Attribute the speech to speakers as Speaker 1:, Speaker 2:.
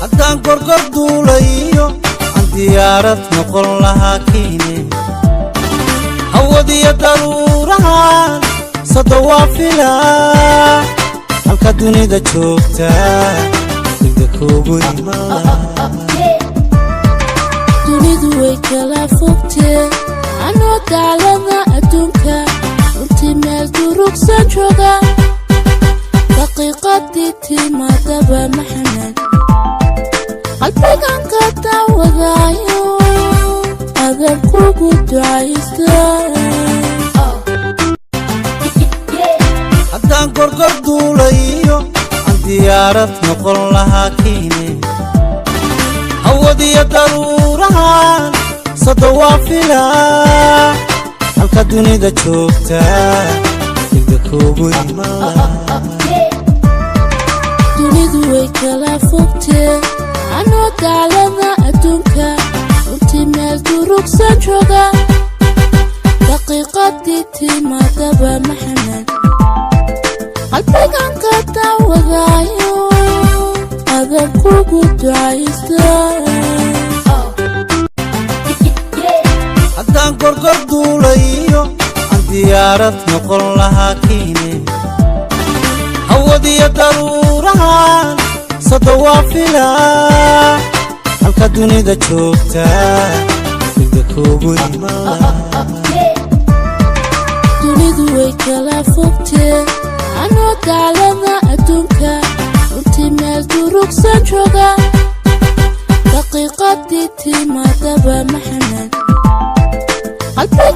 Speaker 1: haddaan gorgor duulayo aan diyaarad noqon lahaa kiine hawadiyo daruurahan sada waa filaa halka dunida joogta degdeg kuugu iman lahaa
Speaker 2: dunidu way kala fogtee anoo daclada adduunka runtii meel durugsan jooga daqiiqadii timaadaba maxamed qalbigan ka daawadaayo adan kugu ducaysta
Speaker 1: haddaan gorgor duulayo aan diyaarad noqon lahaa kiine hawadiyo daruurahan sada waa filaa halka dunida joogta degdeg kuugu iman lahaa
Speaker 2: dunidu way kala fogtee anoo daclada adduunka runtii meel durugsan jooga daqiiqadii timaadaba maxamed qalbigan ka daawadaayo adan kugu ducaysta
Speaker 1: haddaan gorgor duulayo aan diyaarad noqon lahaa kiine hawadiyo daruurahan sada waa filaa halka dunida joogta degdeg kuugu iman lahaa
Speaker 2: dunidu way kala fogtee anoo daclada adduunka runtii meel durugsan jooga daqiiqadii timaadaba maxamed qalbigan